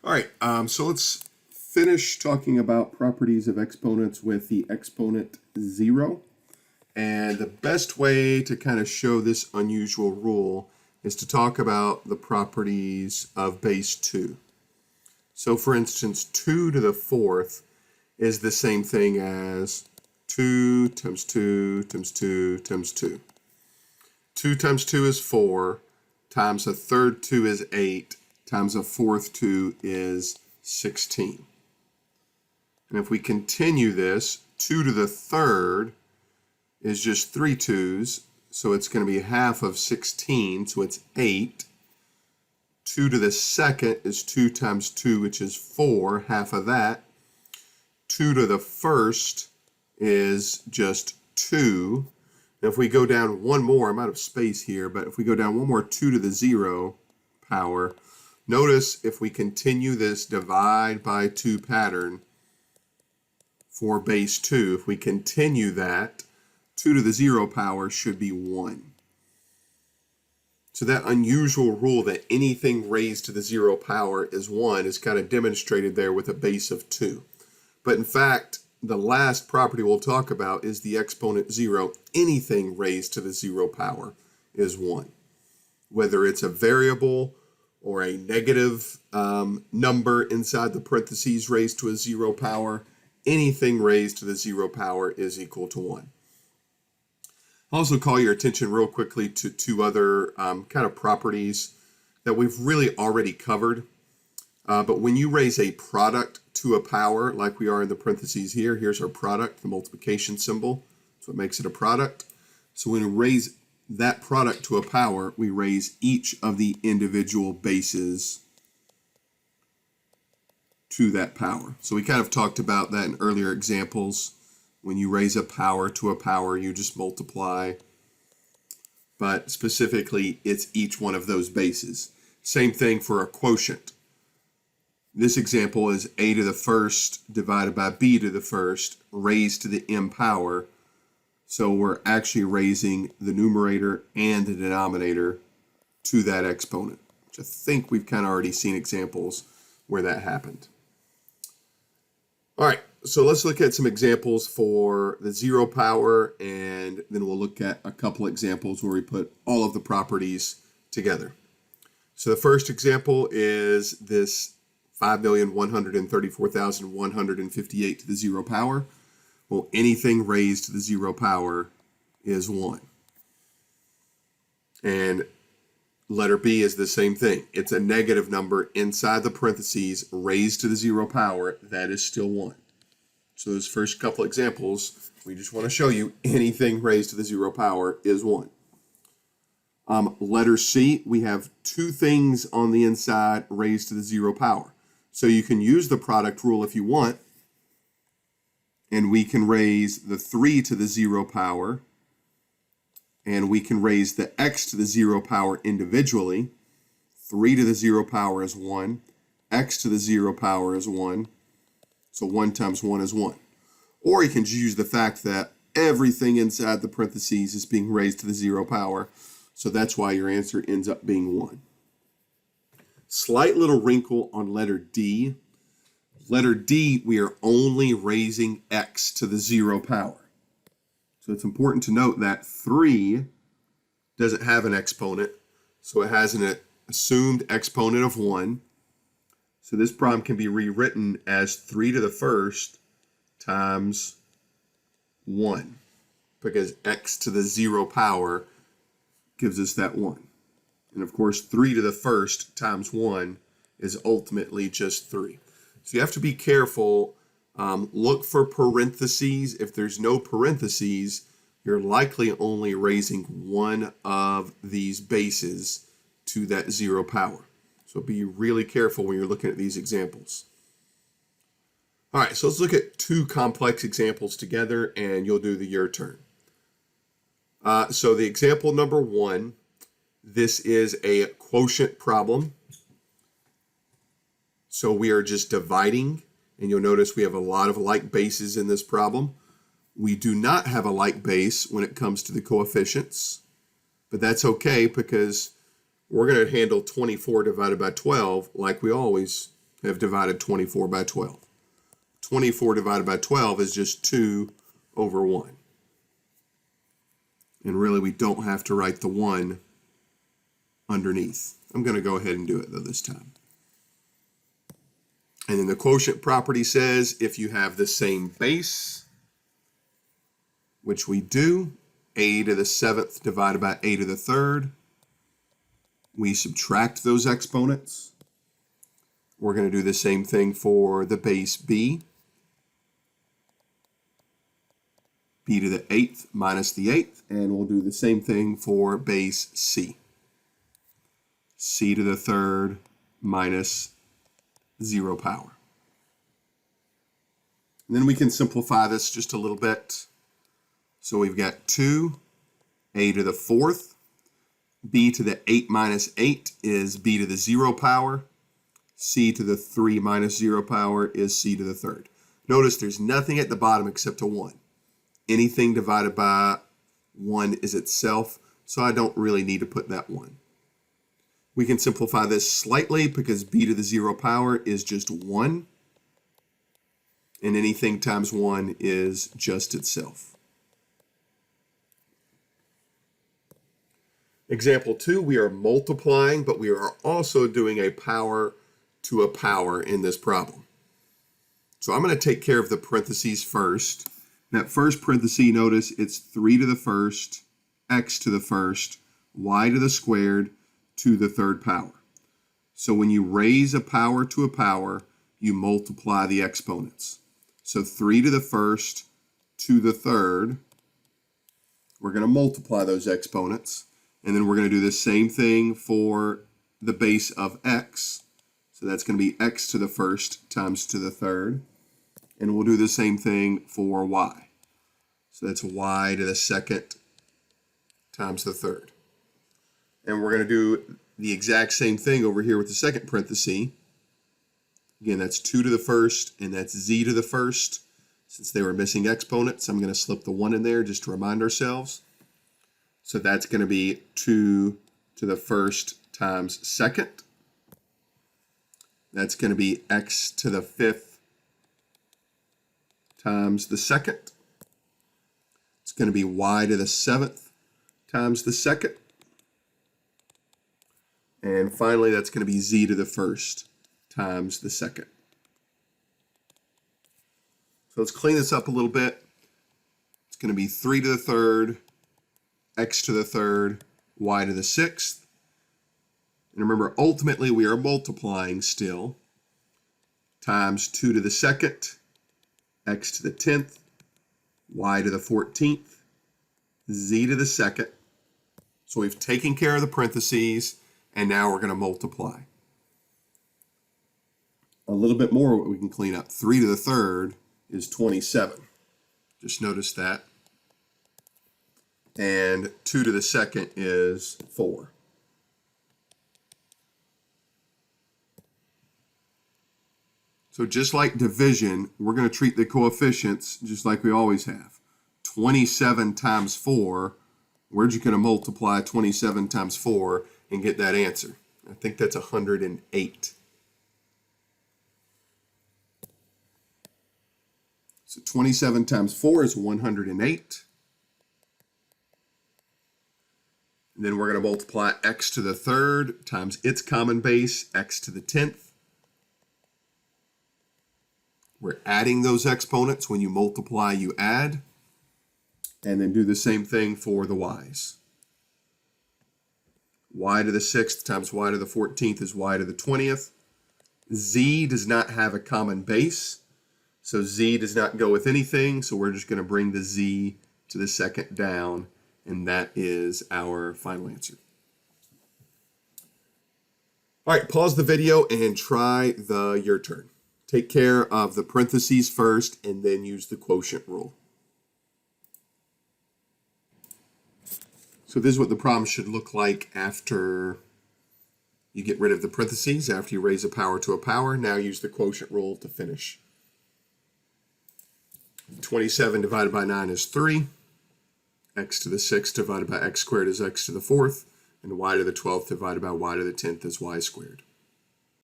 All right, so let's finish talking about properties of exponents with the exponent 0. And the best way to kind of show this unusual rule is to talk about the properties of base 2. So for instance, 2 to the 4th is the same thing as 2 times 2 times 2 times 2. 2 times 2 is 4, times a third 2 is 8, times a fourth 2 is 16. And if we continue this, 2 to the third is just 3 2's, so it's going to be half of 16, so it's 8. 2 to the second is 2 times 2, which is 4, half of that. 2 to the first is just 2. Now if we go down one more, I'm out of space here, but if we go down one more, 2 to the 0 power, notice if we continue this divide by 2 pattern for base 2, if we continue that, 2 to the 0 power should be 1. So that unusual rule that anything raised to the 0 power is 1 is kind of demonstrated there with a base of 2. But in fact, the last property we'll talk about is the exponent 0. Anything raised to the 0 power is 1. Whether it's a variable or a negative number inside the parentheses raised to a 0 power, anything raised to the 0 power is equal to 1. I'll also call your attention real quickly to two other kind of properties that we've really already covered. But when you raise a product to a power, like we are in the parentheses here, here's our product, the multiplication symbol. That's what makes it a product. So when we raise that product to a power, we raise each of the individual bases to that power. So we kind of talked about that in earlier examples. When you raise a power to a power, you just multiply. But specifically, it's each one of those bases. Same thing for a quotient. This example is a to the first divided by b to the first raised to the m power. So we're actually raising the numerator and the denominator to that exponent, which I think we've kind of already seen examples where that happened. All right, so let's look at some examples for the 0 power, and then we'll look at a couple examples where we put all of the properties together. So the first example is this 5,134,158 to the 0 power. Well, anything raised to the 0 power is 1. And letter B is the same thing. It's a negative number inside the parentheses raised to the 0 power. That is still 1. So those first couple examples, we just want to show you anything raised to the 0 power is 1. Letter C, we have two things on the inside raised to the 0 power. So you can use the product rule if you want, and we can raise the 3 to the 0 power, and we can raise the x to the 0 power individually. 3 to the 0 power is 1. X to the 0 power is 1. So 1 times 1 is 1. Or you can just use the fact that everything inside the parentheses is being raised to the 0 power. So that's why your answer ends up being 1. Slight little wrinkle on letter D. Letter D, we are only raising x to the 0 power. So it's important to note that 3 doesn't have an exponent, so it has an assumed exponent of 1. So this problem can be rewritten as 3 to the first times 1, because x to the 0 power gives us that 1. And of course, 3 to the first times 1 is ultimately just 3. So you have to be careful. Look for parentheses. If there's no parentheses, you're likely only raising one of these bases to that 0 power. So be really careful when you're looking at these examples. All right, so let's look at two complex examples together, and you'll do the your turn. So the example number 1, this is a quotient problem. So we are just dividing, and you'll notice we have a lot of like bases in this problem. We do not have a like base when it comes to the coefficients, but that's okay because we're going to handle 24 divided by 12 like we always have divided 24 by 12. 24 divided by 12 is just 2 over 1. And really, we don't have to write the 1 underneath. I'm going to go ahead and do it, though, this time. And then the quotient property says if you have the same base, which we do, a to the 7th divided by a to the 3rd, we subtract those exponents. We're going to do the same thing for the base b. B to the 8th minus the 8th, and we'll do the same thing for base c. C to the 3rd minus 0 power. And then we can simplify this just a little bit. So we've got 2, a to the 4th, b to the 8 minus 8 is b to the 0 power, c to the 3 minus 0 power is c to the 3rd. Notice there's nothing at the bottom except a 1. Anything divided by 1 is itself, so I don't really need to put that 1. We can simplify this slightly because b to the 0 power is just 1, and anything times 1 is just itself. Example 2, we are multiplying, but we are also doing a power to a power in this problem. So I'm going to take care of the parentheses first. That first parenthesis, notice it's 3 to the 1st, x to the 1st, y to the squared, to the 3rd power. So when you raise a power to a power, you multiply the exponents. So 3 to the 1st to the 3rd, we're going to multiply those exponents. And then we're going to do the same thing for the base of x. So that's going to be x to the 1st times to the 3rd. And we'll do the same thing for y. So that's y to the 2nd times the 3rd. And we're going to do the exact same thing over here with the second parenthesis. Again, that's 2 to the 1st, and that's z to the 1st. Since they were missing exponents, I'm going to slip the 1 in there just to remind ourselves. So that's going to be 2 to the 1st times 2nd. That's going to be x to the 5th times the 2nd. It's going to be y to the 7th times the 2nd. And finally, that's going to be z to the 1st times the 2nd. So let's clean this up a little bit. It's going to be 3 to the 3rd, x to the 3rd, y to the 6th. And remember, ultimately, we are multiplying still, times 2 to the 2nd, x to the 10th, y to the 14th, z to the 2nd. So we've taken care of the parentheses, and now we're going to multiply. A little bit more we can clean up. 3 to the 3rd is 27. Just notice that. And 2 to the 2nd is 4. So just like division, we're going to treat the coefficients just like we always have. 27 times 4, we're just going to multiply 27 times 4 and get that answer. I think that's 108. So 27 times 4 is 108. And then we're going to multiply x to the 3rd times its common base, x to the 10th. We're adding those exponents. When you multiply, you add. And then do the same thing for the y's. Y to the 6th times y to the 14th is y to the 20th. Z does not have a common base, so z does not go with anything, so we're just going to bring the z to the 2nd down, and that is our final answer. All right, pause the video and try your turn. Take care of the parentheses first, and then use the quotient rule. So this is what the problem should look like after you get rid of the parentheses, after you raise a power to a power. Now use the quotient rule to finish. 27 divided by 9 is 3. X to the 6th divided by x squared is x to the 4th. And y to the 12th divided by y to the 10th is y squared.